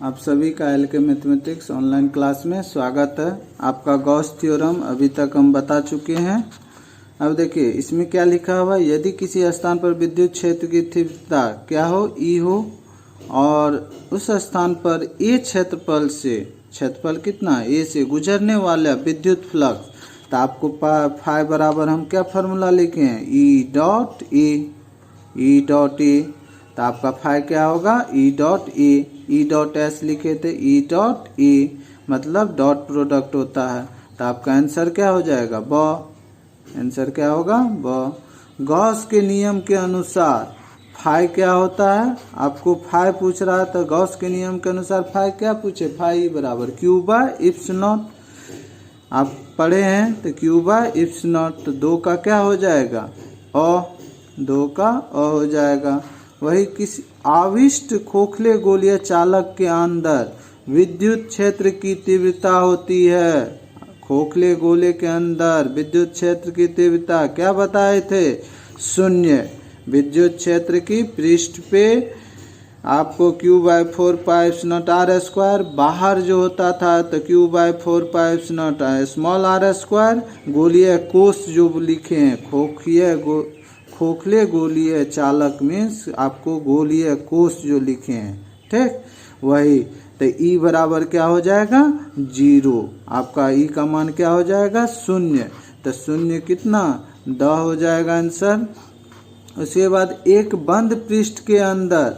आप सभी का एल के मैथमेटिक्स ऑनलाइन क्लास में स्वागत है। आपका गॉस थ्योरम अभी तक हम बता चुके हैं। अब देखिए इसमें क्या लिखा हुआ है, यदि किसी स्थान पर विद्युत क्षेत्र की तीव्रता क्या हो, ई हो, और उस स्थान पर ए क्षेत्रफल से, क्षेत्रफल कितना ए से गुजरने वाला विद्युत फ्लक्स, तो आपको फाई बराबर हम क्या फार्मूला लिखे हैं, ई डॉट ए, तो आपका फाई क्या होगा, E dot A, E dot S लिखे थे, ई डॉट ए मतलब डॉट प्रोडक्ट होता है, तो आपका आंसर क्या हो जाएगा, ब। आंसर क्या होगा, ब। गॉस के नियम के अनुसार फाई क्या होता है, आपको फाई पूछ रहा है, तो गॉस के नियम के अनुसार फाई क्या पूछे, फाई बराबर क्यू बाय इप्सिलॉन। आप पढ़े हैं तो क्यू बाय इप्सिलॉन, तो दो का क्या हो जाएगा, अ, दो का अ हो जाएगा। वही किसी आविष्ट खोखले गोलीय चालक के अंदर विद्युत क्षेत्र की तीव्रता होती है। खोखले गोले के अंदर विद्युत क्षेत्र की तीव्रता क्या बताए थे, शून्य। विद्युत क्षेत्र की पृष्ठ पे आपको Q by 4 pi epsilon R square, बाहर जो होता था तो Q by 4 pi epsilon small R square. गोलीय कोष जो लिखे हैं, खोखले गोलीय चालक मीन्स आपको गोलीय कोष जो लिखे हैं, ठीक, वही। तो ई बराबर क्या हो जाएगा, 0। आपका ई का मान क्या हो जाएगा, शून्य। तो शून्य कितना, द हो जाएगा आंसर। उसके बाद एक बंद पृष्ठ के अंदर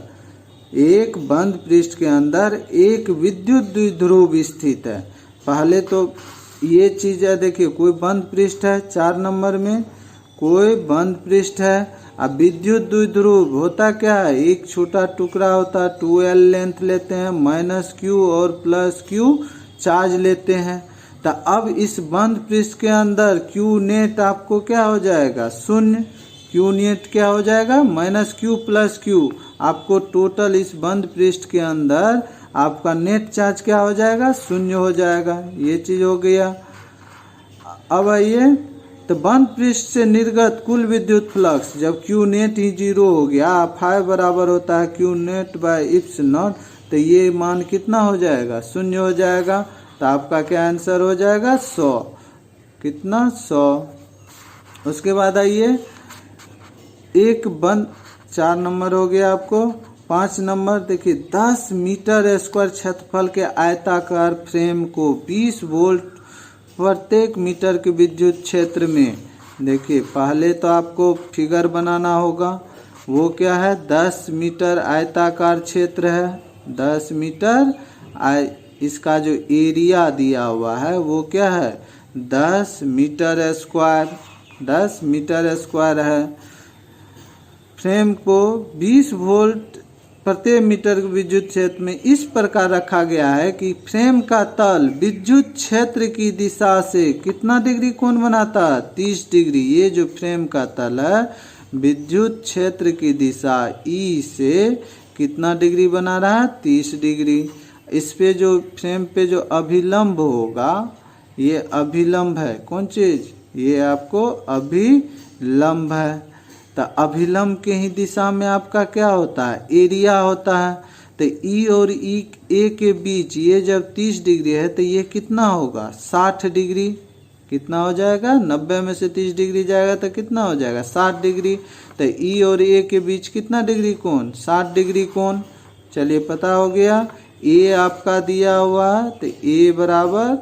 एक विद्युत द्विध्रुव स्थित है। पहले तो ये चीज है, देखिए कोई बंद पृष्ठ है, 4 नंबर में कोई बंद पृष्ठ है। अब विद्युत द्विध्रुव होता क्या है, एक छोटा टुकड़ा होता है, 2L लेंथ लेते हैं, माइनस Q और प्लस Q चार्ज लेते हैं। तो अब इस बंद पृष्ठ के अंदर Q नेट आपको क्या हो जाएगा, शून्य। Q नेट क्या हो जाएगा, माइनस Q प्लस Q। आपको टोटल इस बंद पृष्ठ के अंदर आपका नेट चार्ज क्या हो जाएगा, शून्य हो जाएगा। ये चीज हो गया। अब आइए, तो बंद पृष्ठ से निर्गत कुल विद्युत फ्लक्स जब Q नेट ही 0 हो गया, फाई बराबर होता है Q नेट बाय इप्सिलॉन, तो ये मान कितना हो जाएगा, शून्य हो जाएगा। तो आपका क्या आंसर हो जाएगा, 100। कितना, 100। उसके बाद आइए, एक बंद 4 नंबर हो गया आपको। 5 नंबर देखिए, 10 मीटर स्क्वायर क्षेत्रफल के आयताकार फ्रेम को 20 वोल्ट प्रत्येक मीटर के विद्युत क्षेत्र में, देखिए पहले तो आपको फिगर बनाना होगा। वो क्या है, 10 मीटर आयताकार क्षेत्र है, 10 मीटर इसका जो एरिया दिया हुआ है वो क्या है, 10 मीटर स्क्वायर, 10 मीटर स्क्वायर है। फ्रेम को 20 वोल्ट प्रत्येक मीटर विद्युत क्षेत्र में इस प्रकार रखा गया है कि फ्रेम का तल विद्युत क्षेत्र की दिशा से कितना डिग्री कोण बनाता है, 30 डिग्री। ये जो फ्रेम का तल है विद्युत क्षेत्र की दिशा ई से कितना डिग्री बना रहा है, 30 डिग्री। इस पे जो फ्रेम पे जो अभिलंब होगा, ये अभिलंब है, कौन चीज, ये आपको अभिलंब है। तो अभिलंब के ही दिशा में आपका क्या होता है, एरिया होता है। तो ई और ए के बीच ये जब 30 डिग्री है तो ये कितना होगा, 60 डिग्री। कितना हो जाएगा, 90 में से 30 डिग्री जाएगा तो कितना हो जाएगा, 60 डिग्री। तो ई और ए के बीच कितना डिग्री कोण, 60 डिग्री कोण। चलिए पता हो गया। ए आपका दिया हुआ है, तो ए बराबर,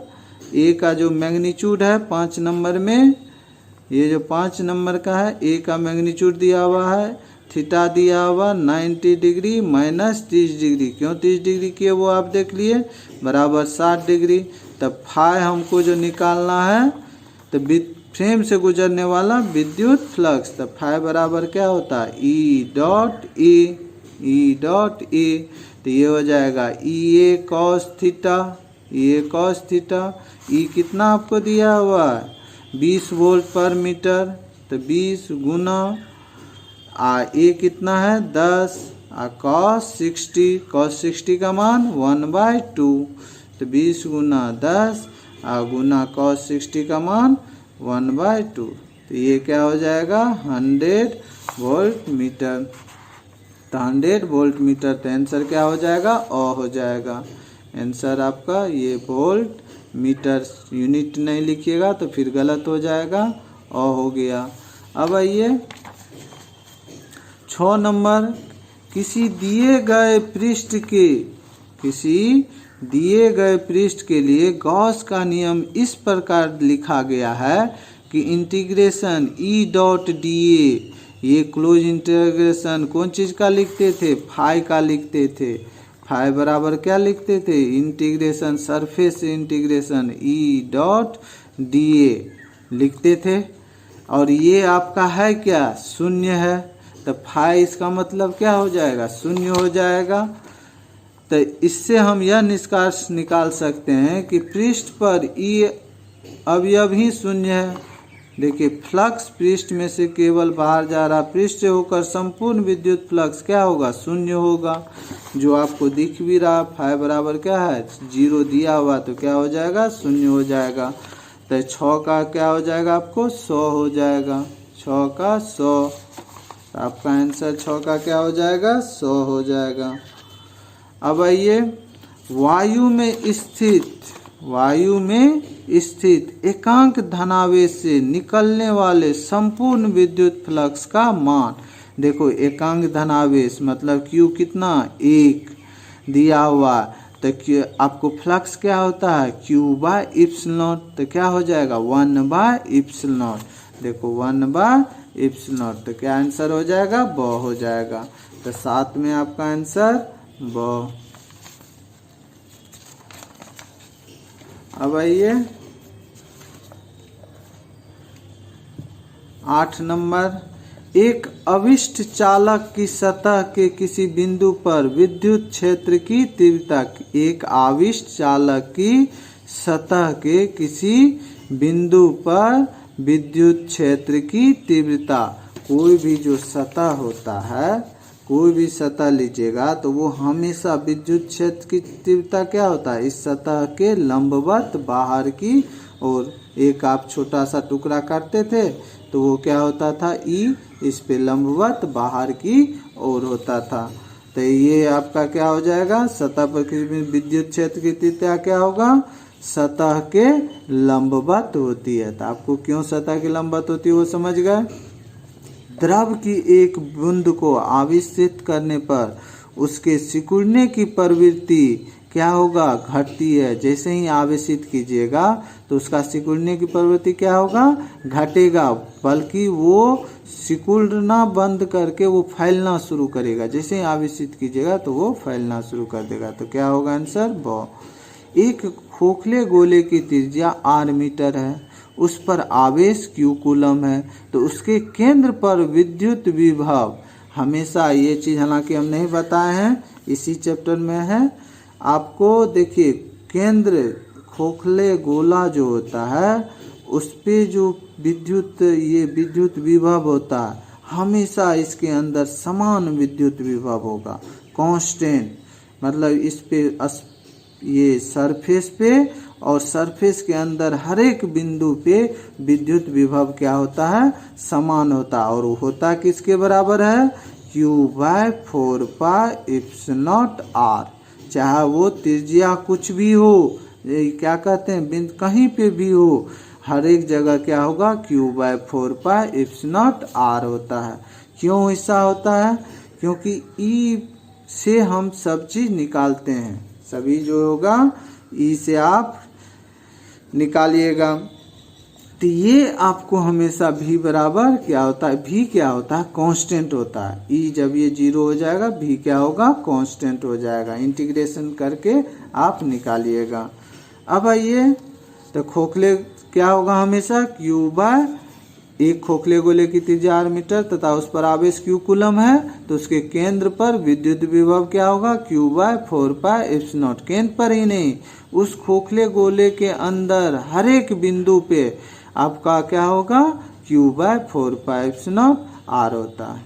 ए का जो मैग्नीट्यूड है 5 नंबर में, ये जो 5 नंबर का है, ए का मैग्नीट्यूड दिया हुआ है, थीटा दिया हुआ 90 डिग्री माइनस 30 डिग्री। क्यों 30 डिग्री किए वो आप देख लिए, बराबर 60 डिग्री। तब फाई हमको जो निकालना है, तो फ्रेम से गुजरने वाला विद्युत फ्लक्स, तब फाई बराबर क्या होता है, E dot A, E dot A. तो ये हो जाएगा ई ए कॉस थीटा, ई ए कॉस थीटा। ई कितना आपको दिया हुआ है, 20 वोल्ट पर मीटर, तो 20 गुना ए कितना है, 10, कॉस 60 का मान 1/2, तो 20 गुना 10 गुना कॉस 60 का मान 1/2, तो ये क्या हो जाएगा, 100 वोल्ट मीटर। तो 100 वोल्ट मीटर, तो आंसर क्या हो जाएगा, अ हो जाएगा। आंसर आपका ये वोल्ट मीटर, यूनिट नहीं लिखिएगा तो फिर गलत हो जाएगा, अ हो गया। अब आइए 6 नंबर, किसी दिए गए पृष्ठ के लिए गॉस का नियम इस प्रकार लिखा गया है कि integration E dot D A, ये क्लोज इंटीग्रेशन कौन चीज़ का लिखते थे, फाई का लिखते थे। फाई बराबर क्या लिखते थे, integration surface integration E dot D A लिखते थे। और ये आपका है क्या, शून्य है, तो फाई इसका मतलब क्या हो जाएगा, शून्य हो जाएगा। तो इससे हम यह निष्कर्ष निकाल सकते हैं कि पृष्ठ पर ई अवयव ही शून्य है। देखिए फ्लक्स पृष्ठ में से केवल बाहर जा रहा, पृष्ठ से होकर संपूर्ण विद्युत फ्लक्स क्या होगा, शून्य होगा, जो आपको दिख भी रहा। फाई बराबर क्या है, 0 दिया हुआ, तो क्या हो जाएगा, शून्य हो जाएगा। तो 6 का क्या हो जाएगा, आपको 100 हो जाएगा, 6 का 100, तो आपका आंसर 6 का क्या हो जाएगा, 100 हो जाएगा। अब आइए वायु में स्थित एकांक धनावेश से निकलने वाले संपूर्ण विद्युत फ्लक्स का मान। देखो एकांक धनावेश मतलब Q कितना, 1 दिया हुआ, तो आपको फ्लक्स क्या होता है, Q/ε, तो क्या हो जाएगा 1/ε। देखो 1/ε, तो क्या आंसर हो जाएगा, ब हो जाएगा। तो 7 में आपका आंसर ब। अब आइए 8 नंबर, एक अविष्ट चालक की सतह के किसी बिंदु पर विद्युत क्षेत्र की तीव्रता, एक आविष्ट चालक की सतह के किसी बिंदु पर विद्युत क्षेत्र की तीव्रता, कोई भी जो सतह होता है, कोई भी सतह लीजिएगा तो वो हमेशा विद्युत क्षेत्र की तीव्रता क्या होता है, इस सतह के लंबवत बाहर की ओर। एक आप छोटा सा टुकड़ा काटते थे तो वो क्या होता था, ई इस पे लंबवत बाहर की ओर होता था। तो ये आपका क्या हो जाएगा, सतह पर किसी विद्युत क्षेत्र की तीव्रता क्या होगा, सतह के लंबवत होती है। तो आपको क्यों सतह के लंबवत होती है वो समझ गए। द्रव की एक बूंद को आवेशित करने पर उसके सिकुड़ने की प्रवृत्ति क्या होगा, घटती है। जैसे ही आवेशित कीजिएगा तो उसका सिकुड़ने की प्रवृत्ति क्या होगा, घटेगा, बल्कि वो सिकुड़ना बंद करके वो फैलना शुरू करेगा। जैसे ही आवेशित कीजिएगा तो वो फैलना शुरू कर देगा। तो क्या होगा आंसर, ब। एक खोखले गोले की त्रिज्या r मीटर है, उस पर आवेश q कूलम है, तो उसके केंद्र पर विद्युत विभव, हमेशा ये चीज़ हालांकि हम नहीं बताए हैं, इसी चैप्टर में है। आपको देखिए केंद्र खोखले गोला जो होता है उस पे जो विद्युत विभव होता है, हमेशा इसके अंदर समान विद्युत विभव होगा, कांस्टेंट। मतलब इस पे ये सरफेस पे और सरफेस के अंदर हर एक बिंदु पे विद्युत विभव क्या होता है, समान होता है। और वो होता किसके बराबर है, Q/4πε0r। चाहे वो त्रिज्या कुछ भी हो, क्या कहते हैं, बिंदु कहीं पे भी हो, हर एक जगह क्या होगा, Q/4πε0r होता है। क्यों ऐसा होता है, क्योंकि E से हम सब चीज निकालते हैं, सभी जो होगा E से आप निकालिएगा। तो ये आपको हमेशा V बराबर क्या होता है, V क्या होता है, कांस्टेंट होता है। E जब ये 0 हो जाएगा, V क्या होगा, कांस्टेंट हो जाएगा। इंटीग्रेशन करके आप निकालिएगा। अब आइए तो खोखले क्या होगा, हमेशा एक खोखले गोले की त्रिज्या r मीटर तथा उस पर आवेश q कूलम है, तो उसके केंद्र पर विद्युत विभव क्या होगा, Q/4πε0। केंद्र पर ही नहीं, उस खोखले गोले के अंदर हर एक बिंदु पे आपका क्या होगा, Q/4πε0r होता है।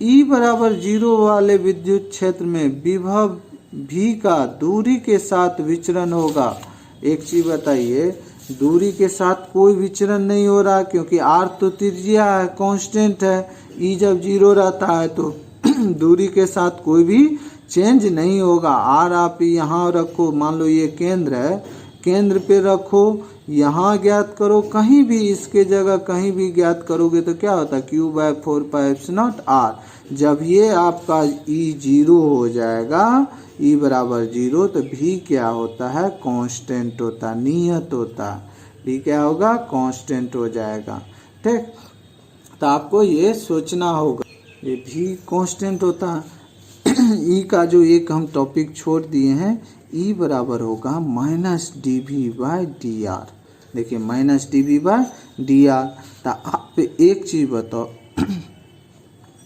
E बराबर 0 वाले विद्युत क्षेत्र में विभव V का दूरी के साथ विचरण होगा। एक चीज बताइए, दूरी के साथ कोई विचरण नहीं हो रहा, क्योंकि r तो त्रिज्या है, कांस्टेंट है। E जब 0 रहता है तो दूरी के साथ कोई भी चेंज नहीं होगा। आर आप यहाँ रखो, मान लो ये केंद्र है, केंद्र पे रखो, यहाँ ज्ञात करो, कहीं भी इसके जगह कहीं भी ज्ञात करोगे तो क्या होता है, Q/4πε0 R। जब ये आपका E 0 हो जाएगा, E बराबर 0, तो भी क्या होता है, कांस्टेंट होता, नियत होता। भी क्या होगा, कांस्टेंट हो जाएगा। ठीक, तो आपको ये सोचना होगा, ये भी कांस्टेंट होता है। ई का जो एक हम टॉपिक छोड़ दिए हैं, ई बराबर होगा -dV/dr। देखिए -dV/dr। तो आप एक चीज बताओ,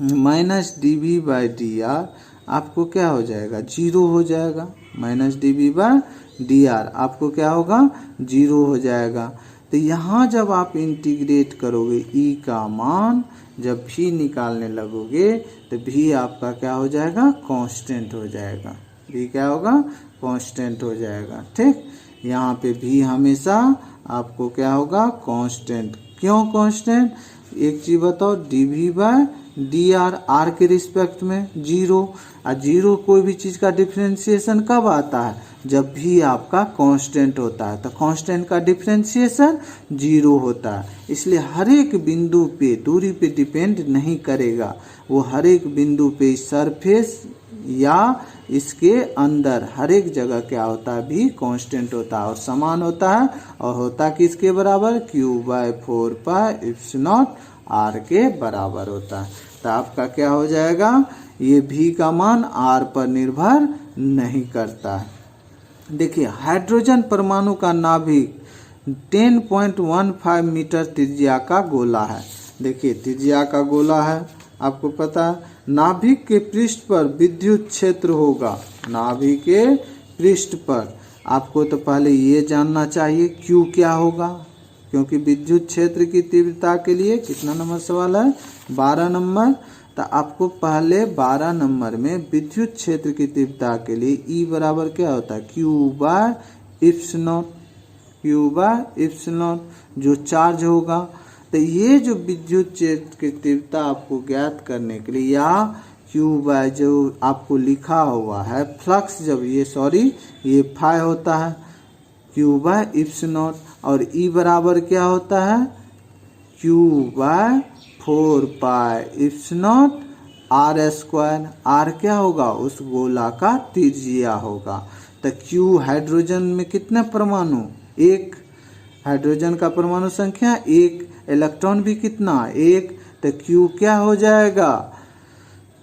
-dV/dr आपको क्या हो जाएगा, 0 हो जाएगा। -dV/dr आपको क्या होगा, 0 हो जाएगा। तो यहाँ जब आप इंटीग्रेट करोगे ई का मान, जब भी निकालने लगोगे तो भी आपका क्या हो जाएगा, कांस्टेंट हो जाएगा। भी क्या होगा, कांस्टेंट हो जाएगा। ठीक, यहाँ पे भी हमेशा आपको क्या होगा, कांस्टेंट। क्यों कांस्टेंट, एक चीज बताओ, dV/dr r के रिस्पेक्ट में 0। और 0 कोई भी चीज का डिफरेंशिएशन कब आता है, जब भी आपका कांस्टेंट होता है। तो कांस्टेंट का डिफरेंशिएशन 0 होता है। इसलिए हर एक बिंदु पे दूरी पे डिपेंड नहीं करेगा, वो हर एक बिंदु पे सरफेस या इसके अंदर हर एक जगह क्या होता है, भी कांस्टेंट होता है और समान होता है। और होता किसके बराबर, Q/4πε0 R के बराबर होता है। तो आपका क्या हो जाएगा, ये भी का मान R पर निर्भर नहीं करता है। देखिए हाइड्रोजन परमाणु का नाभिक 10.15 मीटर त्रिज्या का गोला है। देखिए त्रिज्या का गोला है, आपको पता है। नाभिक के पृष्ठ पर विद्युत क्षेत्र होगा, नाभिक के पृष्ठ पर आपको तो पहले ये जानना चाहिए Q क्या होगा, क्योंकि विद्युत क्षेत्र की तीव्रता के लिए कितना नंबर सवाल है, 12 नंबर। तो आपको पहले 12 नंबर में विद्युत क्षेत्र की तीव्रता के लिए E बराबर क्या होता है, Q/ε0, Q/ε0 जो चार्ज होगा। तो ये जो विद्युत क्षेत्र की तीव्रता आपको ज्ञात करने के लिए, या Q जो आपको लिखा हुआ है फ्लक्स, जब ये फाई होता है Q/ε0, और E बराबर क्या होता है, Q/4πε0 R²। R क्या होगा, उस गोला का त्रिज्या होगा। तो Q हाइड्रोजन में कितने परमाणु, 1, हाइड्रोजन का परमाणु संख्या 1, इलेक्ट्रॉन भी कितना, 1। तो Q क्या हो जाएगा,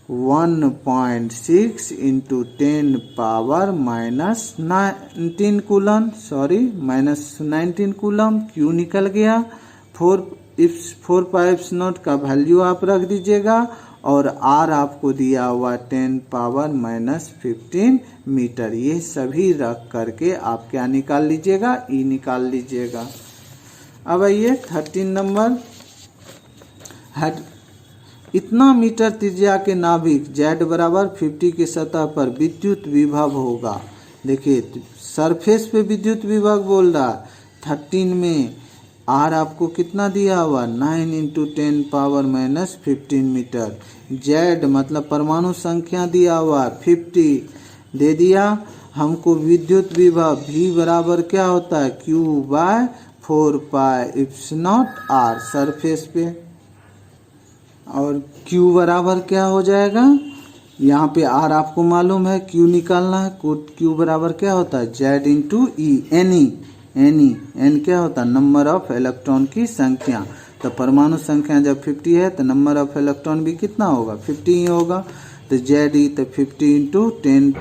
1.6 × 10⁻⁻19 कूलम, -19 कूलम। Q निकल गया। 4πε0 का वैल्यू आप रख दीजिएगा, और R आपको दिया हुआ 10⁻⁻15 मीटर। ये सभी रख करके आप क्या निकाल लीजिएगा, E निकाल लीजिएगा। अब आइए 13 नंबर, इतना मीटर त्रिज्या के नाभिक Z बराबर 50 की सतह पर विद्युत विभव होगा। देखिए सरफेस पे विद्युत विभव बोल रहा है। 13 में R आपको कितना दिया हुआ, 9 × 10⁻⁻15 मीटर। Z मतलब परमाणु संख्या दिया हुआ 50 दे दिया। हमको विद्युत विभव V बराबर क्या होता है, Q/4πε0 R सरफेस पे, और Q बराबर क्या हो जाएगा, यहाँ पे R आपको मालूम है, Q निकालना है। Q बराबर क्या होता है, Z × E, N क्या होता है, नंबर ऑफ इलेक्ट्रॉन की संख्या। तो परमाणु संख्या जब 50 है तो नंबर ऑफ इलेक्ट्रॉन भी कितना होगा, 50 ही होगा। तो ZE तो 50 × 10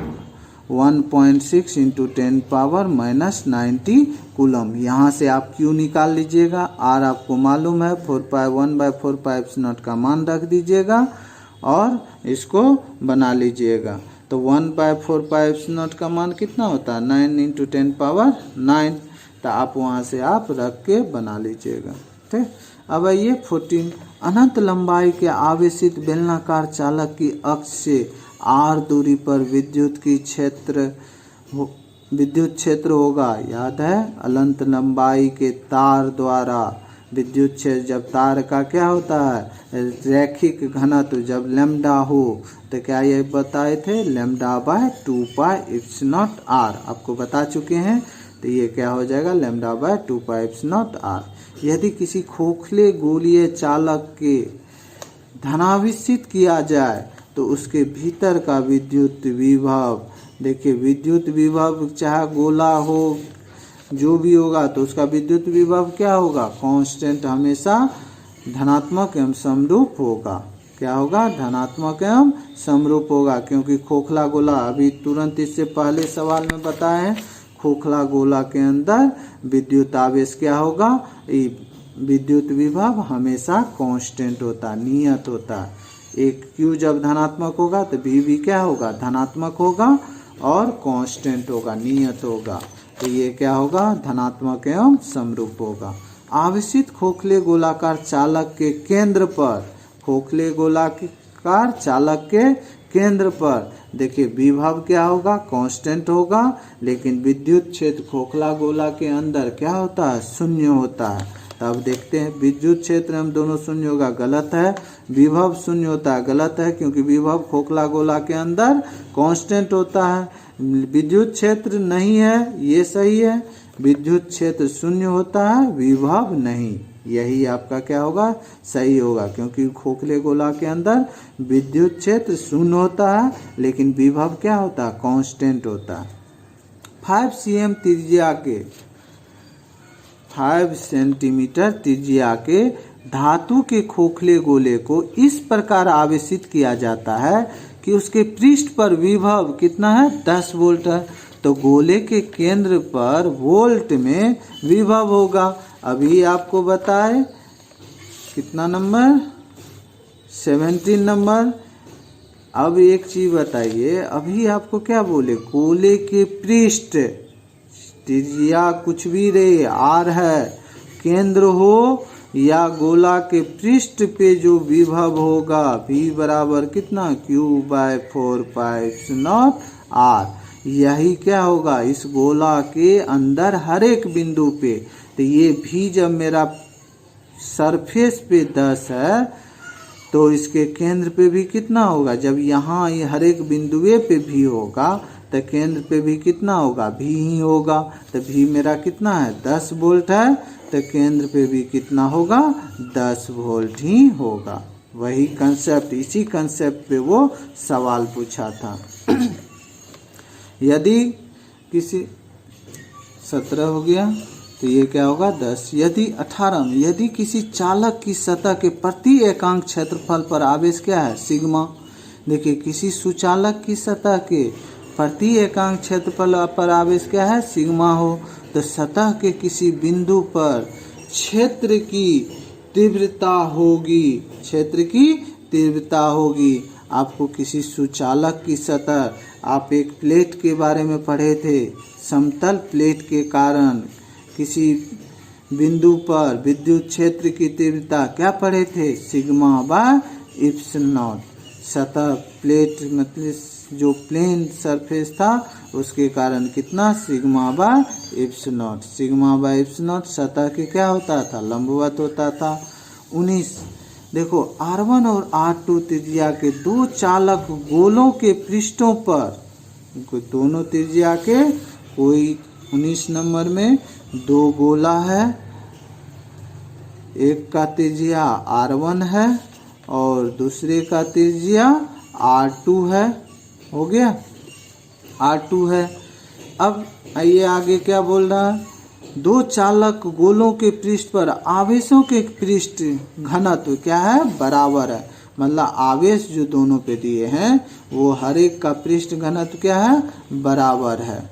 1.6 × 10⁻⁻90 कूलम। यहाँ से आप Q निकाल लीजिएगा। R आपको मालूम है, 1/4πε0 का मान रख दीजिएगा और इसको बना लीजिएगा। तो 1/4πε0 का मान कितना होता है, 9 × 10⁻9। तो आप वहाँ से आप रख के बना लीजिएगा। ठीक, अब आइए 14, अनंत लंबाई के आवेशित बेलनाकार चालक की अक्ष से R दूरी पर विद्युत क्षेत्र होगा। याद है, अनंत लंबाई के तार द्वारा विद्युत क्षेत्र जब तार का क्या होता है रैखिक घनत्व जब लैम्डा हो तो क्या ये बताए थे λ/2πε0 r आपको बता चुके हैं। तो ये क्या हो जाएगा λ/2πε0 r। यदि किसी खोखले गोलीय चालक के धनावेशित किया जाए तो उसके भीतर का विद्युत विभव, देखिए विद्युत विभव चाहे गोला हो जो भी होगा तो उसका विद्युत विभव क्या होगा कांस्टेंट, हमेशा धनात्मक एवं समरूप होगा। क्या होगा धनात्मक एवं समरूप होगा, क्योंकि खोखला गोला अभी तुरंत इससे पहले सवाल में बताए हैं खोखला गोला के अंदर विद्युत आवेश क्या होगा विद्युत विभव हमेशा कांस्टेंट होता नियत होता। एक Q जब धनात्मक होगा तो V भी क्या होगा धनात्मक होगा और कांस्टेंट होगा नियत होगा। तो ये क्या होगा धनात्मक एवं समरूप होगा। आवेशित खोखले गोलाकार चालक के केंद्र पर, खोखले गोलाकार चालक के केंद्र पर देखिए विभव क्या होगा कांस्टेंट होगा, लेकिन विद्युत क्षेत्र खोखला गोला के अंदर क्या होता है शून्य होता है। तब देखते हैं विद्युत क्षेत्र हम दोनों शून्य होगा गलत है, विभव शून्य होता है गलत है, क्योंकि विभव खोखला गोला के अंदर कांस्टेंट होता है। विद्युत क्षेत्र नहीं है ये सही है, विद्युत क्षेत्र शून्य होता है विभव नहीं, यही आपका क्या होगा सही होगा, क्योंकि खोखले गोला के अंदर विद्युत क्षेत्र शून्य होता है लेकिन विभव क्या होता है कांस्टेंट होता है। 5 cm त्रिज्या के 5 सेंटीमीटर त्रिज्या के धातु के खोखले गोले को इस प्रकार आवेशित किया जाता है कि उसके पृष्ठ पर विभव कितना है 10 वोल्ट है। तो गोले के केंद्र पर वोल्ट में विभव होगा। अभी आपको बताए कितना नंबर 17 नंबर। अब एक चीज बताइए, अभी आपको क्या बोले गोले के पृष्ठ त्रिज्या कुछ भी रहे आर है, केंद्र हो या गोला के पृष्ठ पे जो विभव होगा V बराबर कितना Q/4πε0 r, यही क्या होगा इस गोला के अंदर हर एक बिंदु पे। तो ये V जब मेरा सरफेस पे 10 है तो इसके केंद्र पे भी कितना होगा, जब यहाँ ये हर एक बिंदुए पे भी होगा तो केंद्र पे भी कितना होगा भी ही होगा। तो भी मेरा कितना है 10 वोल्ट है, तो केंद्र पे भी कितना होगा 10 वोल्ट ही होगा। वही कंसेप्ट, इसी कंसेप्ट पे वो सवाल पूछा था। यदि किसी 17 हो गया तो ये क्या होगा 10। यदि 18 में यदि किसी चालक की सतह के प्रति एकांक क्षेत्रफल पर आवेश क्या है सिग्मा। देखिए किसी सुचालक की सतह के प्रति एकांक क्षेत्रफल पर आवेश क्या है सिग्मा हो, तो सतह के किसी बिंदु पर क्षेत्र की तीव्रता होगी, क्षेत्र की तीव्रता होगी। आपको किसी सुचालक की सतह, आप एक प्लेट के बारे में पढ़े थे, समतल प्लेट के कारण किसी बिंदु पर विद्युत क्षेत्र की तीव्रता क्या पढ़े थे σ/ε0। सतह प्लेट मतलब जो प्लेन सरफेस था उसके कारण कितना σ/ε0। σ/ε0 सतह के क्या होता था लंबवत होता था। 19 देखो R1 और R2 त्रिज्या के दो चालक गोलों के पृष्ठों पर, दोनों त्रिज्या के कोई 19 नंबर में दो गोला है, एक का त्रिज्या R1 है और दूसरे का त्रिज्या R2 है, हो गया R2 है। अब आइए आगे क्या बोल रहा है, दो चालक गोलों के पृष्ठ पर आवेशों के पृष्ठ घनत्व क्या है बराबर है, मतलब आवेश जो दोनों पे दिए हैं वो हर एक का पृष्ठ घनत्व क्या है बराबर है।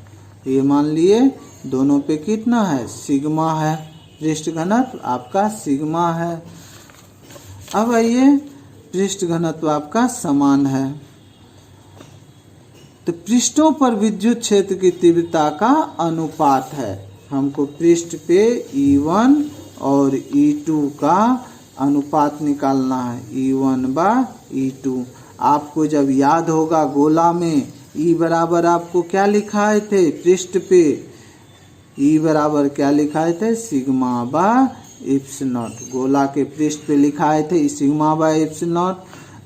ये मान लिए दोनों पे कितना है सिग्मा है, पृष्ठ घनत्व आपका सिग्मा है। अब आइए पृष्ठ घनत्व आपका समान है, तो पृष्ठों पर विद्युत क्षेत्र की तीव्रता का अनुपात है। हमको पृष्ठ पे E1 और E2 का अनुपात निकालना है, E1/E2। आपको जब याद होगा गोला में E बराबर आपको क्या लिखाए थे पृष्ठ पे, E बराबर क्या लिखाए थे σ/ε इप्स नॉट। गोला के पृष्ठ पे लिखाए थे सिग्मा बाय इप्स नॉट,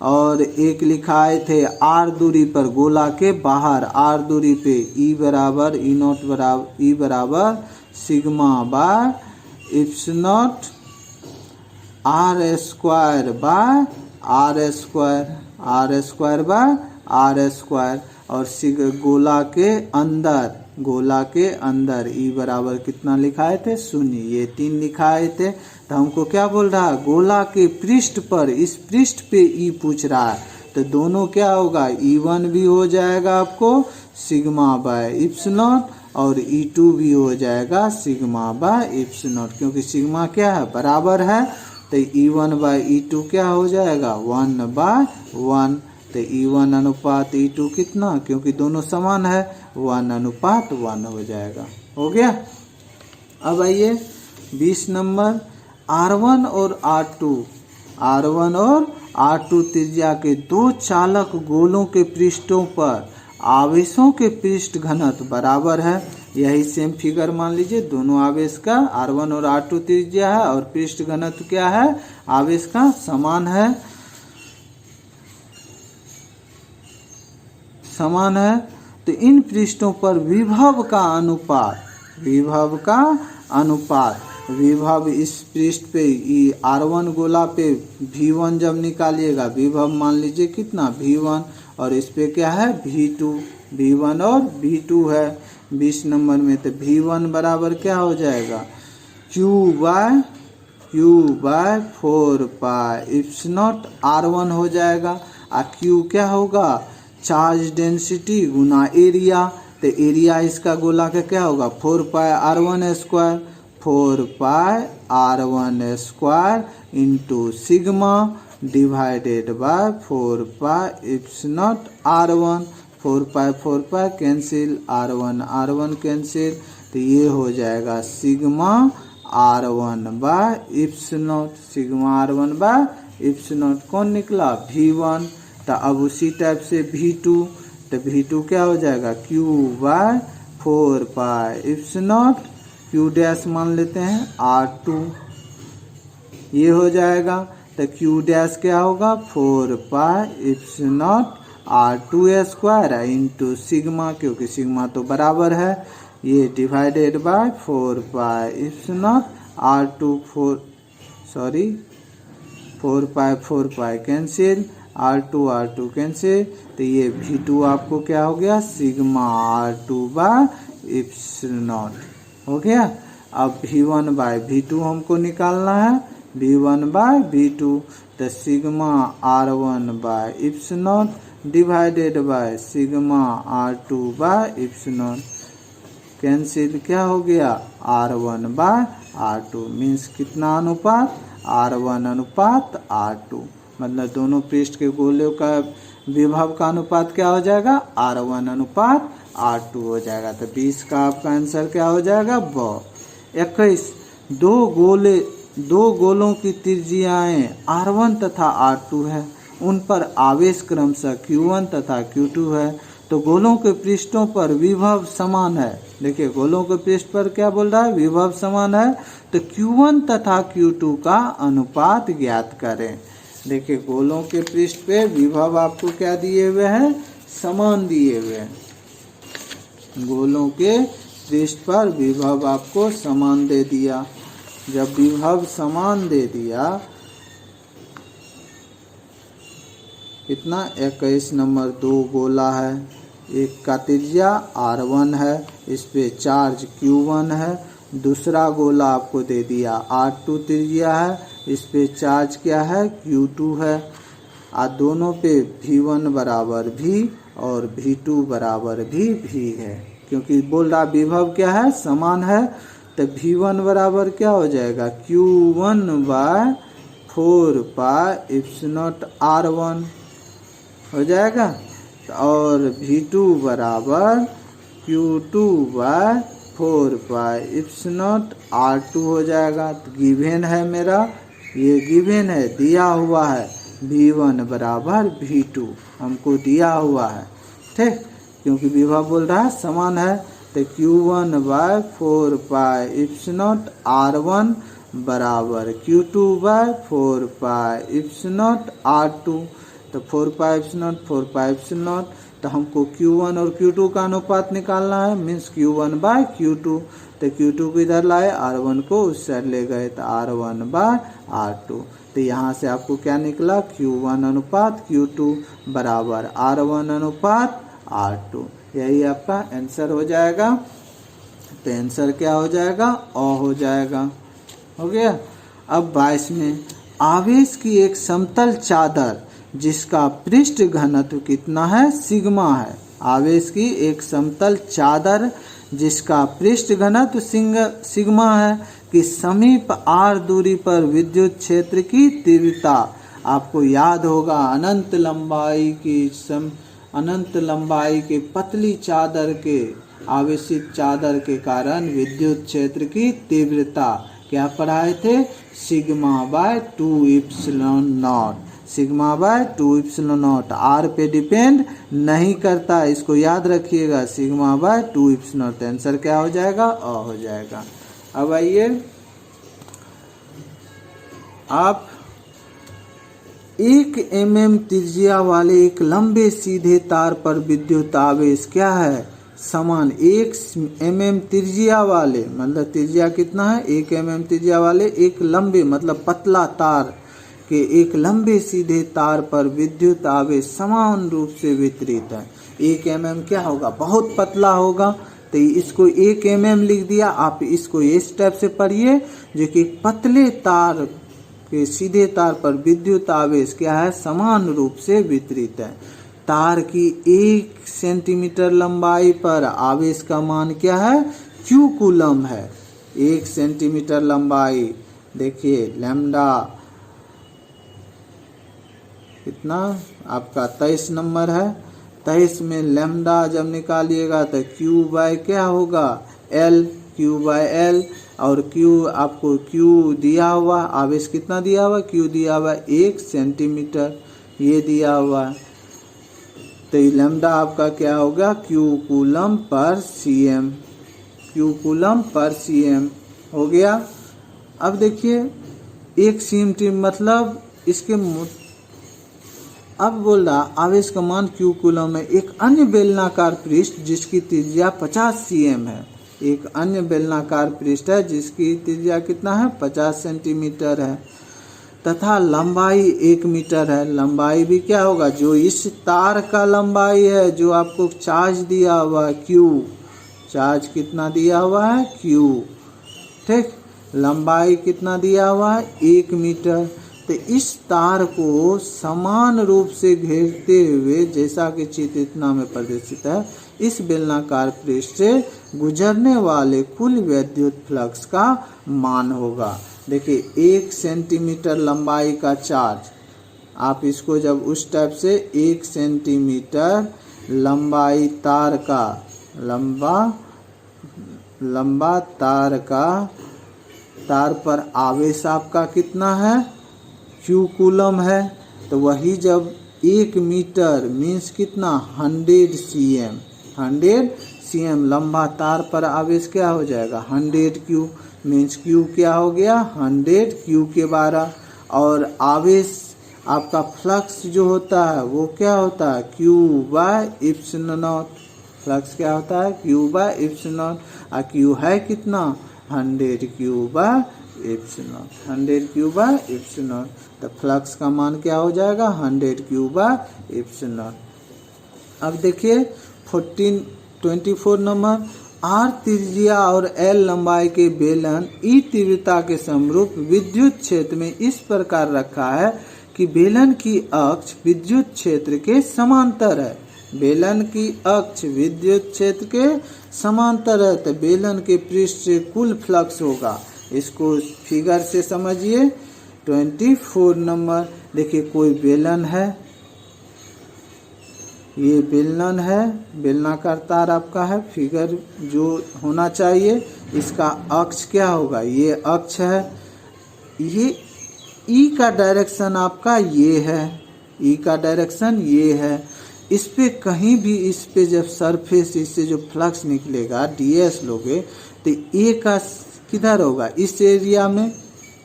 और एक लिखाए थे आर दूरी पर गोला के बाहर आर दूरी पे ई बराबर ई नॉट बराबर ई बराबर sigma by eps naught R square by R square, R square by R square. और गोला के अंदर ई बराबर कितना लिखाए थे 0, ये 3 लिखाए थे। तो हमको क्या बोल रहा है, गोला के पृष्ठ पर इस पृष्ठ पे ई पूछ रहा है, तो दोनों क्या होगा, E1 भी हो जाएगा आपको सिग्मा बाय इप्स नॉट, और E2 भी हो जाएगा सिग्मा बाय इप्स नॉट, क्योंकि सिग्मा क्या है बराबर है। तो E1 बाय E2 क्या हो जाएगा 1/1। तो E1 अनुपात E2 कितना, क्योंकि दोनों समान है 1/1 हो जाएगा। हो गया। अब आइए 20 नंबर, R1 और R2 त्रिज्या के दो चालक गोलों के पृष्ठों पर आवेशों के पृष्ठ घनत्व बराबर है। यही सेम फिगर मान लीजिए, दोनों आवेश का R1 और R2 त्रिज्या है और पृष्ठ घनत्व क्या है, आवेश का समान है। तो इन पृष्ठों पर विभव का अनुपात, विभव इस पृष्ठ पे R1 गोला पे V1 जब निकालिएगा, विभव मान लीजिए कितना V1, और इस पे क्या है V2, V1 और V2 है 20 नंबर में। तो V1 बराबर क्या हो जाएगा Q by 4 pi eps naught R1 हो जाएगा। और Q क्या होगा, चार्ज डेंसिटी गुना एरिया। तो एरिया इसका गोला का क्या होगा 4 pi R1 square, 4 pi R1 square into sigma divided by 4 pi eps naught R1। 4 pi cancel, R1 cancel, तो ये हो जाएगा sigma R1 by eps naught, sigma R1 by eps naught कौन निकला V1। तो अब उसी टाइप से V2, तो V2 क्या हो जाएगा Q by 4 pi eps naught, Q dash मान लेते हैं R2, ये हो जाएगा। तो Q डैश क्या होगा 4 pi eps naught R2 square into sigma, क्योंकि सिग्मा तो बराबर है, ये divided by 4 pi eps naught R2 4 pi cancel, R2 cancel, तो ये V2 आपको क्या हो गया sigma R2 by eps not हो गया। अब V1 बाय V2 हमको निकालना है, V1 बाय V2, तो sigma R1 by eps naught divided by sigma R2 by eps naught, cancel क्या हो गया R1 बाय R2, मीन्स कितना अनुपात R1 अनुपात R2, मतलब दोनों पृष्ठ के गोलों का विभव का अनुपात क्या हो जाएगा R1 अनुपात R2 हो जाएगा। तो 20 का आपका आंसर क्या हो जाएगा 21। दो गोलों की त्रिज्याएं R1 तथा R2 है, उन पर आवेश क्रमशः Q1 तथा Q2 है। तो गोलों के पृष्ठों पर विभव समान है। देखिए गोलों के पृष्ठ पर क्या बोल रहा है, विभव समान है। तो Q1 तथा Q2 का अनुपात ज्ञात करें। देखिए गोलों के पृष्ठ पे विभव आपको क्या दिए हुए हैं, समान दिए हुए हैं। गोलों के पृष्ठ पर विभव आपको समान दे दिया। जब विभव समान दे दिया, कितना 21 नंबर, दो गोला है, एक का त्रिज्या R1 है, इस पे चार्ज Q1 है, दूसरा गोला आपको दे दिया R2 त्रिज्या है, इस पे चार्ज क्या है Q2 है, और दोनों पे V1 बराबर V और V2 बराबर भी V है, क्योंकि बोल रहा विभव क्या है समान है। तो V1 बराबर क्या हो जाएगा Q1 bye 4 pi eps naught R1 हो जाएगा, और V2 बराबर Q2 bye 4 pi eps naught R2 हो जाएगा। तो गिवन है मेरा, ये गिवन है, दिया हुआ है V1 बराबर V2 हमको दिया हुआ है, ठीक, क्योंकि विभव बोल रहा है समान है। तो Q1 bye 4 pi eps naught R1 बराबर Q2 bye 4 pi epsilon R2। तो 4 पाई एप्सिलॉन 4 पाई एप्सिलॉन, तो हमको Q1 और Q2 का अनुपात निकालना है, मीन्स Q1 बाय Q2। तो Q2 को इधर लाए, R1 को उस साइड ले गए, तो R1 बाय R2। तो यहाँ से आपको क्या निकला, Q1 अनुपात Q2 बराबर R1 अनुपात R2। यही आपका आंसर हो जाएगा। तो आंसर क्या हो जाएगा, हो जाएगा। हो गया। अब 22 में, आवेश की एक समतल चादर जिसका पृष्ठ घनत्व कितना है, सिग्मा है। आवेश की एक समतल चादर जिसका पृष्ठ घनत्व सिग्मा है कि समीप r दूरी पर विद्युत क्षेत्र की तीव्रता, आपको याद होगा अनंत लंबाई के पतली चादर के आवेशित चादर के कारण विद्युत क्षेत्र की तीव्रता क्या पढ़ाए थे, sigma by 2 epsilon naught. Sigma by 2 epsilon naught R पे डिपेंड नहीं करता, इसको याद रखिएगा, sigma by 2 epsilon naught. Answer क्या हो जाएगा, हो जाएगा। अब आइए, आप 1 mm त्रिज्या वाले एक लंबे सीधे तार पर विद्युत आवेश क्या है, समान 1 mm त्रिज्या वाले, मतलब त्रिज्या कितना है, 1 mm त्रिज्या वाले एक लंबे मतलब पतला तार के एक लंबे सीधे तार पर विद्युत आवेश समान रूप से वितरित है। 1 mm क्या होगा, बहुत पतला होगा, तो इसको 1 mm लिख दिया। आप इसको इस टाइप से पढ़िए, जो कि पतले तार के सीधे तार पर विद्युत आवेश क्या है, समान रूप से वितरित है। तार की 1 सेंटीमीटर लंबाई पर आवेश का मान क्या है, Q कूलम है। 1 सेंटीमीटर लंबाई, देखिए लैम्डा कितना आपका 23 नंबर है। 23 में लैम्डा जब निकालिएगा तो Q बाय क्या होगा, L, Q बाय L। और Q आपको Q दिया हुआ, आवेश कितना दिया हुआ, Q दिया हुआ 1 सेंटीमीटर, ये दिया हुआ। तो लैम्डा आपका क्या होगा, Q coulomb per cm, Q coulomb per cm हो गया। अब देखिए 1 cm मतलब इसके अब बोल रहा आवेश का मान Q कूलम है। एक अन्य बेलनाकार पृष्ठ जिसकी त्रिज्या 50 cm है, एक अन्य बेलनाकार पृष्ठ है जिसकी त्रिज्या कितना है, 50 सेंटीमीटर है, तथा लंबाई 1 मीटर है। लंबाई भी क्या होगा, जो इस तार का लंबाई है, जो आपको चार्ज दिया हुआ है Q, चार्ज कितना दिया हुआ है Q, ठीक, लंबाई कितना दिया हुआ है 1 मीटर। तो इस तार को समान रूप से घेरते हुए, जैसा कि चित्र इतना में प्रदर्शित है, इस बेलनाकार पृष्ठ से गुजरने वाले कुल विद्युत फ्लक्स का मान होगा। देखिए 1 सेंटीमीटर लंबाई का चार्ज, आप इसको जब उस टाइप से 1 सेंटीमीटर लंबाई तार का, लंबा तार पर आवेश आपका कितना है, Q कूलम है। तो वही जब 1 मीटर मीन्स कितना, 100 cm, 100 cm लंबा तार पर आवेश क्या हो जाएगा, 100 Q, मीन्स Q क्या हो गया, 100 Q के 12। और आवेश आपका फ्लक्स जो होता है वो क्या होता है, Q bye epsilon not. Flux क्या होता है, Q बाय एप्सिलॉन नॉट। और Q है कितना, 100 Q by epsilon, 100 Q by epsilon. तो फ्लक्स का मान क्या हो जाएगा, 100 Q बाय एप्सिलॉन। अब देखिए 24 नंबर, R त्रिज्या और L लंबाई के बेलन E तीव्रता के समरूप विद्युत क्षेत्र में इस प्रकार रखा है कि बेलन की अक्ष विद्युत क्षेत्र के समांतर है। बेलन की अक्ष विद्युत क्षेत्र के समांतर है, तो बेलन के पृष्ठ से कुल फ्लक्स होगा। इसको फिगर से समझिए। 24 नंबर, देखिए कोई बेलन है, ये बेलन है, बेलनाकार तार आपका है, फिगर जो होना चाहिए, इसका अक्ष क्या होगा, ये अक्ष है, ये ई का डायरेक्शन आपका ये है, ई का डायरेक्शन ये है। इस पे कहीं भी, इस पे जब सरफेस, इससे जो फ्लक्स निकलेगा ds लोगे, तो ए का किधर होगा, इस एरिया में,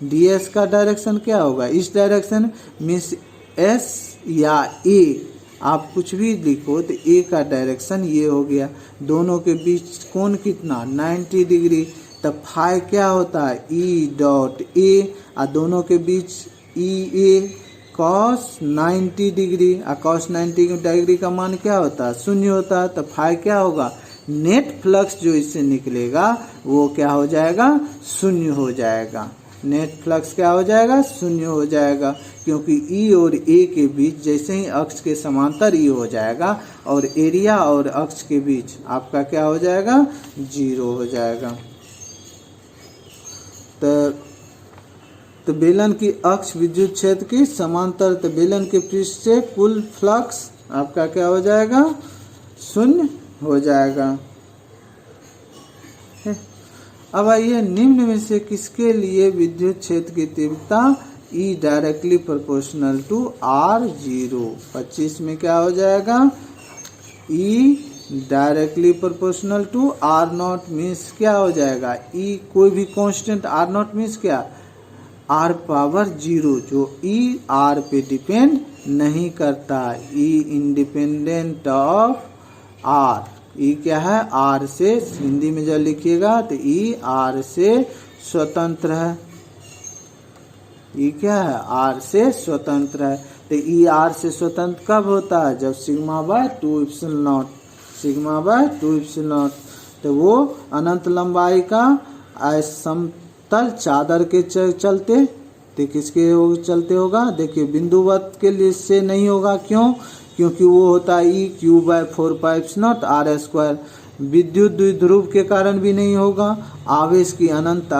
ds का डायरेक्शन क्या होगा, इस डायरेक्शन मीन्स s या a, आप कुछ भी लिखो तो a का डायरेक्शन ये हो गया। दोनों के बीच कोण कितना 90 डिग्री, तब फाई क्या होता है e डॉट a, और दोनों के बीच ई ए cos 90 डिग्री, और cos 90 डिग्री का मान क्या होता है 0 होता है। तो फाई क्या होगा, नेट फ्लक्स जो इससे निकलेगा वो क्या हो जाएगा 0 हो जाएगा। नेट फ्लक्स क्या हो जाएगा 0 हो जाएगा, क्योंकि ई और ए के बीच जैसे ही अक्ष के समांतर ई हो जाएगा और एरिया और अक्ष के बीच आपका क्या हो जाएगा 0 हो जाएगा। तो बेलन की अक्ष विद्युत क्षेत्र की समांतर, तो बेलन के पृष्ठ से कुल फ्लक्स आपका क्या हो जाएगा 0 हो जाएगा। अब आइए, निम्न में से किसके लिए विद्युत क्षेत्र की तीव्रता E directly proportional to R0। 25 में क्या हो जाएगा E directly proportional to R0 means क्या हो जाएगा E कोई भी कांस्टेंट, R0 मीन्स क्या R पावर 0, जो E R पे डिपेंड नहीं करता, E independent of R। E क्या है आर से, हिंदी में जब लिखिएगा तो ई आर से स्वतंत्र है। ई क्या है आर से स्वतंत्र है। तो ई आर से स्वतंत्र कब होता है, जब sigma by 2 epsilon naught, sigma by 2 epsilon not. तो वो अनंत लंबाई का समतल चादर के चलते, तो किसके चलते होगा, देखिए बिंदुवत के लिए से नहीं होगा, क्यों, क्योंकि वो होता है E Q by 4 pi epsilon R square. विद्युत द्विध्रुव के कारण भी नहीं होगा। आवेश की अनंत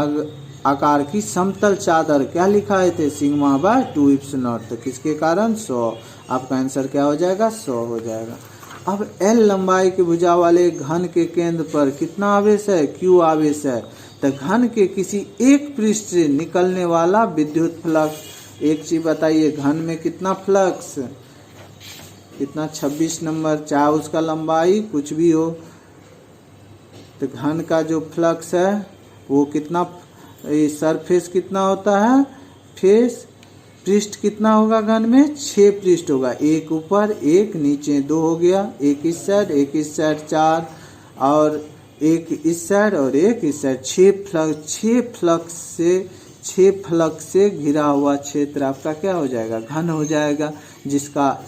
आकार की समतल चादर क्या लिखाए थे सिग्मा बाय 2 एप्सिलॉन, तो किसके कारण 100, आपका आंसर क्या हो जाएगा 100 हो जाएगा। अब एल लंबाई की भुजा वाले घन के केंद्र पर कितना आवेश है, क्यू आवेश है। तो घन के किसी एक पृष्ठ से निकलने वाला विद्युत फ्लक्स, एक चीज बताइए, घन में कितना फ्लक्स, कितना 26 नंबर, चाहे उसका लंबाई कुछ भी हो, तो घन का जो फ्लक्स है वो कितना, सरफेस कितना होता है, फेस पृष्ठ कितना होगा घन में 6 पृष्ठ होगा, एक ऊपर एक नीचे 2 हो गया, एक इस साइड 4 और एक इस साइड और एक इस साइड, 6 फ्लक्स से घिरा हुआ क्षेत्र आपका क्या हो जाएगा घन हो जाएगा, जिसका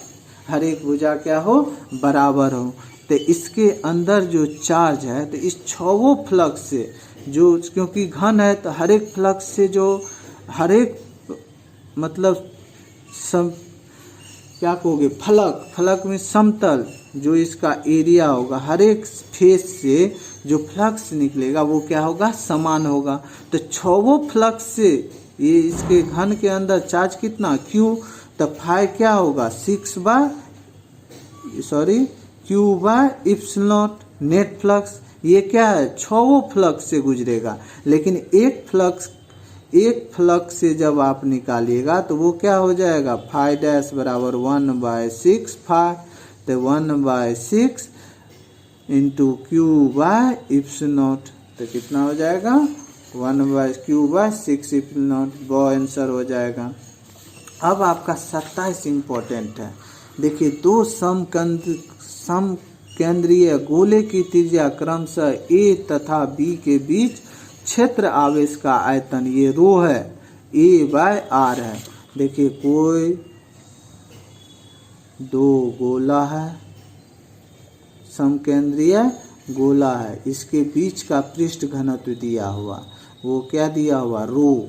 हर एक भुजा क्या हो बराबर हो। तो इसके अंदर जो चार्ज है, तो इस 6 फ्लक्स से जो, क्योंकि घन है तो हर एक फ्लक्स से जो हर एक मतलब सम क्या कहोगे फलक में समतल जो इसका एरिया होगा, हर एक फेस से जो फ्लक्स निकलेगा वो क्या होगा समान होगा। तो 6 फ्लक्स से ये इसके घन के अंदर चार्ज कितना Q, तो फाई क्या होगा Q by epsilon net flux. ये क्या है 6 फ्लक्स से गुजरेगा, लेकिन एक फ्लक्स से जब आप निकालिएगा तो वो क्या हो जाएगा फाई डैश बराबर 1/6 फाई, तो 1/6 इंटू Q बाय एप्सिलॉन, तो कितना हो जाएगा 1/Q/6 एप्सिलॉन, वो आंसर हो जाएगा। अब आपका 27 इम्पोर्टेंट है। देखिए, 2 समकेंद्रीय गोले की त्रिज्या क्रमशः A तथा B के बीच क्षेत्र आवेश का आयतन ये रो है, A/R है। देखिए, कोई 2 गोला है, समकेंद्रीय गोला है, इसके बीच का पृष्ठ घनत्व दिया हुआ, वो क्या दिया हुआ रो,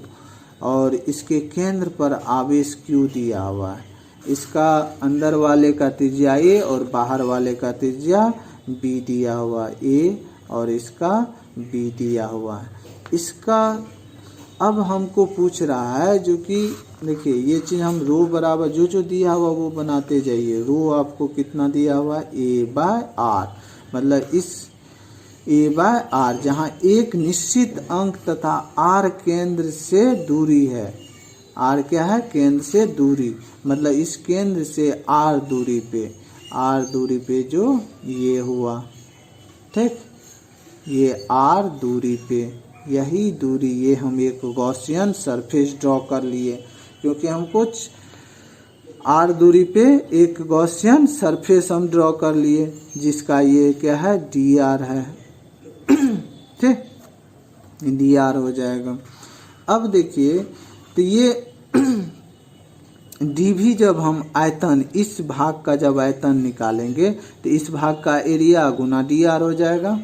और इसके केंद्र पर आवेश Q दिया हुआ है। इसका अंदर वाले का त्रिज्या A और बाहर वाले का त्रिज्या B दिया हुआ, A और इसका B दिया हुआ है। इसका अब हमको पूछ रहा है, जो कि देखिए ये चीज़ हम रो बराबर जो दिया हुआ वो बनाते जाइए। रो आपको कितना दिया हुआ A/R, मतलब इस A/R जहाँ एक निश्चित अंक तथा R केंद्र से दूरी है। R क्या है केंद्र से दूरी, मतलब इस केंद्र से R दूरी पे जो ये हुआ, ठीक, ये R दूरी पे यही दूरी, ये हम एक गॉसियन सरफेस ड्रॉ कर लिए, क्योंकि हम कुछ r दूरी पे एक गॉसियन सरफेस हम ड्रॉ कर लिए, जिसका ये क्या है, dr है। ठीक, dr हो जाएगा। अब देखिए, तो ये dv जब हम आयतन, इस भाग का जब आयतन निकालेंगे तो इस भाग का एरिया गुना dr हो जाएगा।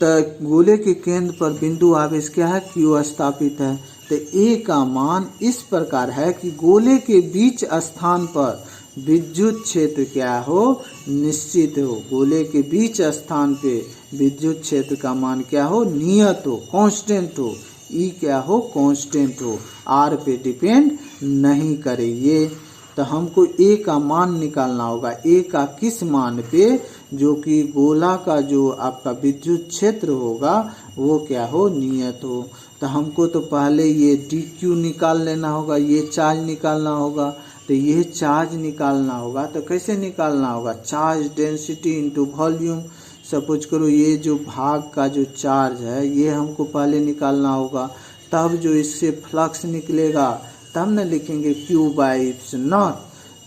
तो गोले के केंद्र पर बिंदु आवेश क्या है, q स्थापित है। तो a का मान इस प्रकार है कि गोले के बीच स्थान पर विद्युत क्षेत्र क्या हो, निश्चित हो। गोले के बीच स्थान पे विद्युत क्षेत्र का मान क्या हो, नियत हो, कांस्टेंट हो। E क्या हो, कांस्टेंट हो, R पे डिपेंड नहीं करे ये। तो हमको A का मान निकालना होगा। A का किस मान पे, जो कि गोला का जो आपका विद्युत क्षेत्र होगा वो क्या हो, नियत हो। तो हमको तो पहले ये dq निकाल लेना होगा, ये चार्ज निकालना होगा। तो ये चार्ज निकालना होगा, तो कैसे निकालना होगा, charge density into volume. Suppose करो ये जो भाग का जो चार्ज है ये हमको पहले निकालना होगा, तब जो इससे फ्लक्स निकलेगा तब न लिखेंगे Q/0।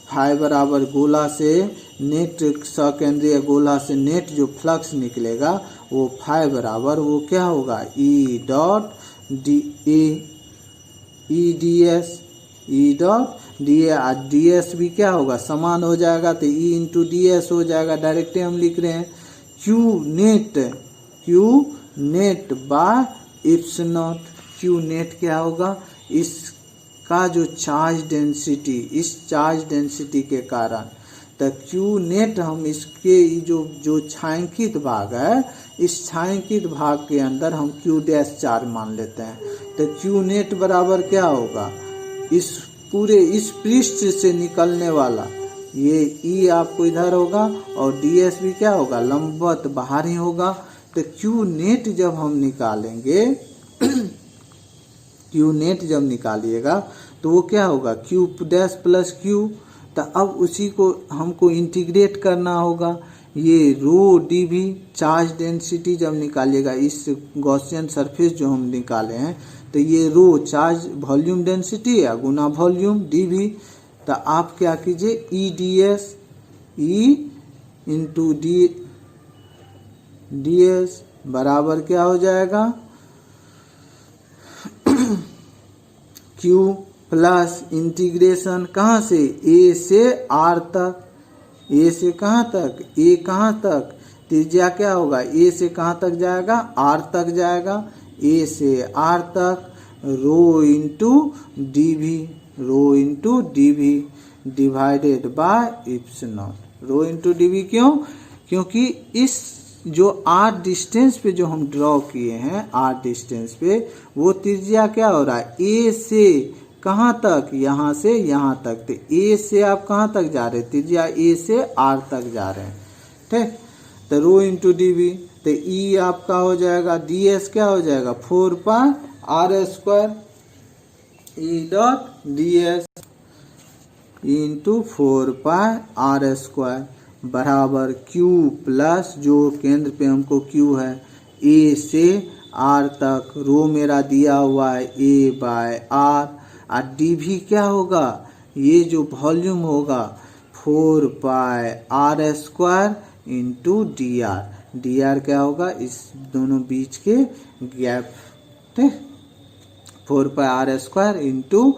फाई बराबर गोला से नेट, सकेंद्रीय गोला से नेट जो फ्लक्स निकलेगा वो फाई बराबर वो क्या होगा, E डॉट ds और ds भी क्या होगा, समान हो जाएगा। तो E इंटू ds हो जाएगा। डायरेक्ट हम लिख रहे हैं Q net by epsilon. Q net क्या होगा, इसका जो चार्ज डेंसिटी, इस चार्ज डेंसिटी के कारण, तो Q नेट हम इसके जो छायांकित भाग है, इस छायांकित भाग के अंदर हम Q डैश चार्ज मान लेते हैं। तो Q नेट बराबर क्या होगा, इस पूरे इस पृष्ठ से निकलने वाला ये E आपको इधर होगा और ds भी क्या होगा, लंबवत बाहर ही होगा। तो Q नेट जब हम निकालेंगे Q नेट जब निकालिएगा तो वो क्या होगा, Q डैश प्लस Q। तो अब उसी को हमको इंटीग्रेट करना होगा। ये रो dv चार्ज डेंसिटी जब निकालिएगा, इस गॉसियन सरफेस जो हम निकाले हैं, तो ये रो चार्ज वॉल्यूम डेंसिटी है गुना वॉल्यूम dv। तो आप क्या कीजिए, E ds, E into ds बराबर क्या हो जाएगा, Q प्लस इंटीग्रेशन कहाँ से, A से R तक। A से कहाँ तक, A कहाँ तक, त्रिज्या क्या होगा, A से कहाँ तक जाएगा, R तक जाएगा। A से R तक rho into dv divided by epsilon. Rho into dv क्यों, क्योंकि इस जो R डिस्टेंस पे जो हम ड्रॉ किए हैं, R डिस्टेंस पे वो त्रिज्या क्या हो रहा है, A से कहाँ तक, यहाँ से यहाँ तक। तो A से आप कहाँ तक जा रहे हैं, त्रिज्या A से R तक जा रहे हैं। ठीक, तो रो इंटू dv, तो E आपका हो जाएगा, ds क्या हो जाएगा, 4πr², E dot ds into 4πr² बराबर Q प्लस जो केंद्र पे हमको Q है, A से R तक, रो मेरा दिया हुआ है A/R, और dv क्या होगा, ये जो वॉल्यूम होगा 4πr² इंटू dr क्या होगा, इस दोनों बीच के गैप। ठीक, 4πr² इंटू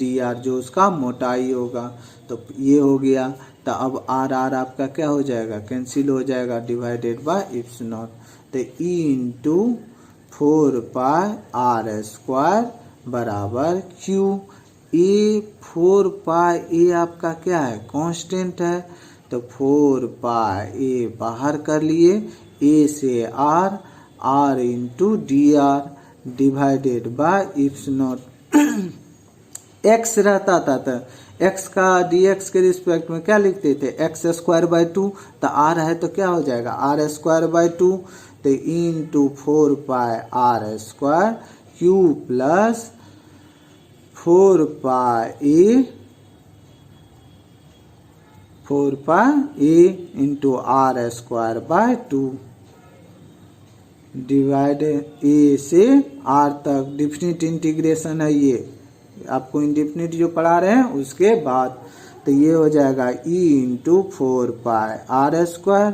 dr जो उसका मोटाई होगा। तो ये हो गया। तो अब r आपका क्या हो जाएगा, कैंसिल हो जाएगा, डिवाइडेड बाय एप्सिलॉन। तो E इंटू 4πr² बराबर Q। A 4π आपका क्या है, कांस्टेंट है। तो 4π बाहर कर लिए, A से R into dr divided by epsilon. x रहता था तो x का dx के रिस्पेक्ट में क्या लिखते थे, x²/2। तो r है तो क्या हो जाएगा, r²/2। तो into 4πr² Q plus 4π into r²/2। Divide A से आर तक डिफिनिट इंटीग्रेशन है ये, आपको इंडिफिनिट जो पढ़ा रहे हैं उसके बाद। तो ये हो जाएगा E into 4 R square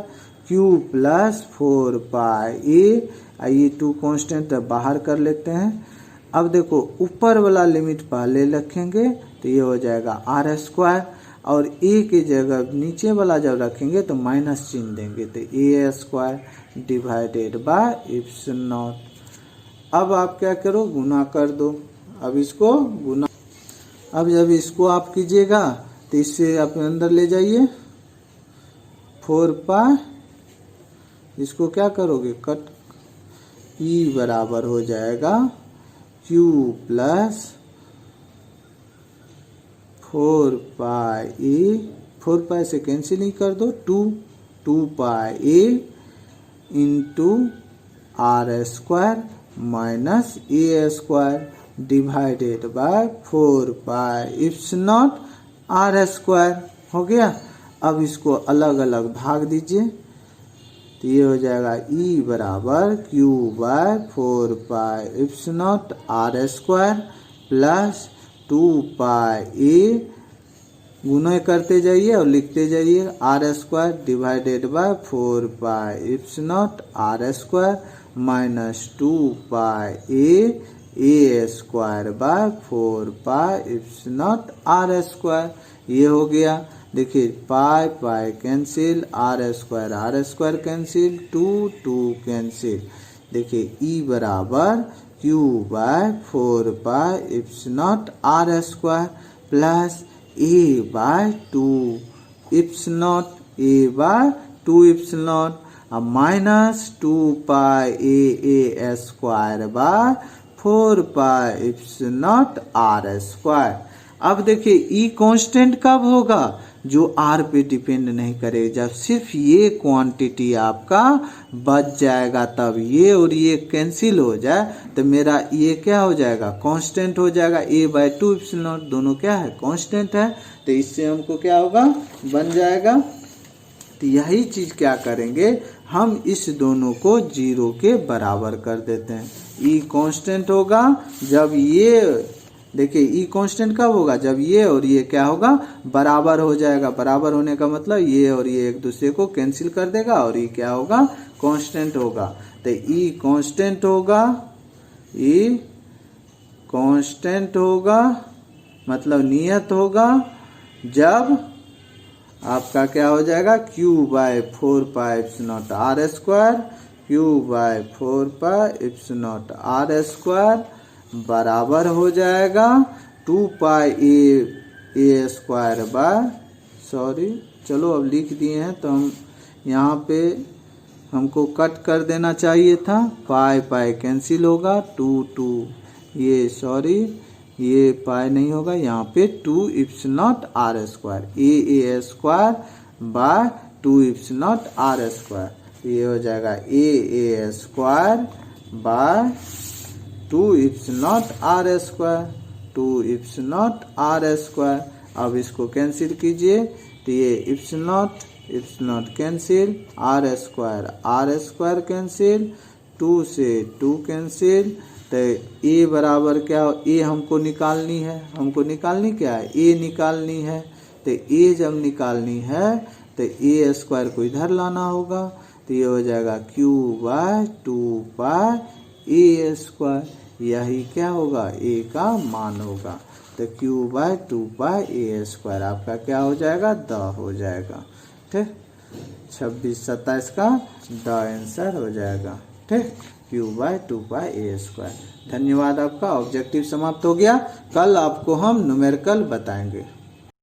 Q plus 4 A, ये 2 कॉन्स्टेंट बाहर कर लेते हैं। अब देखो ऊपर वाला लिमिट पहले रखेंगे तो ये हो जाएगा आर स्क्वायर, और ए की जगह नीचे वाला जब रखेंगे तो माइनस चिन्ह देंगे, तो A square divided by epsilon naught. अब आप क्या करो, गुना कर दो। अब इसको गुना, अब जब इसको आप कीजिएगा तो इससे आप अंदर ले जाइए 4 इसको क्या करोगे कट, ई बराबर हो जाएगा Q प्लस 4 से कैंसिलिंग कर दो, 2 A into R square minus A square divided by 4 epsilon naught R square हो गया। अब इसको अलग अलग भाग दीजिए तो ये हो जाएगा ई बराबर Q by 4 epsilon naught R square plus 2 A, गुना करते जाइए और लिखते जाइए R square divided by 4 epsilon naught R square minus 2 A square by 4 epsilon naught R square. ये हो गया। देखिए pi cancel, R square cancel, 2 cancel. देखिए ई बराबर Q by 4 epsilon naught R square plus A by 2 epsilon naught, A by 2 epsilon not minus 2 A square by 4 epsilon naught R square. अब देखिए ई constant कब होगा, जो are पे depend नहीं करेगा, जब सिर्फ ये क्वांटिटी आपका बच जाएगा, तब ये और ये कैंसिल हो जाए तो मेरा ये क्या हो जाएगा, कांस्टेंट हो जाएगा। ए बाय 2 एप्सिलॉन नॉट दोनों क्या है, कांस्टेंट है, तो इससे हमको क्या होगा, बन जाएगा। तो यही चीज क्या करेंगे, हम इस दोनों को 0 के बराबर कर देते हैं। ई कांस्टेंट होगा जब ये, देखिए ई कांस्टेंट कब होगा, जब ये और ये क्या होगा, बराबर हो जाएगा। बराबर होने का मतलब ये और ये एक दूसरे को कैंसिल कर देगा और ये क्या होगा, कांस्टेंट होगा। तो ई कांस्टेंट होगा, ई कांस्टेंट होगा मतलब नियत होगा जब आपका क्या हो जाएगा, Q by 4 epsilon naught R square, Q by 4 epsilon naught R square बराबर हो जाएगा 2 ए स्क्वायर बाय, सॉरी चलो अब लिख दिए हैं तो हम यहाँ पे हमको कट कर देना चाहिए था, पाई कैंसिल होगा, 2 ये सॉरी ये पाई नहीं होगा, यहाँ पे 2 epsilon naught R square, A square by 2 epsilon naught R square. ये हो जाएगा A square by 2 epsilon naught R square, 2 epsilon naught R square. अब इसको कैंसिल कीजिए तो ये epsilon naught cancel, R square cancel, 2 से 2 कैंसिल। तो ए बराबर क्या, ए हमको निकालनी है, हमको निकालनी क्या है, ए निकालनी है। तो ए जब निकालनी है तो ए स्क्वायर को इधर लाना होगा, तो ये हो जाएगा Q बाय 2 ए स्क्वायर, यही क्या होगा, ए का मान होगा। तो Q बाय 2 ए स्क्वायर आपका क्या हो जाएगा, द हो जाएगा। ठीक, 26-27 का द आंसर हो जाएगा। ठीक, Q बाय 2 ए स्क्वायर। धन्यवाद आपका, ऑब्जेक्टिव समाप्त हो गया। कल आपको हम न्यूमेरिकल बताएंगे।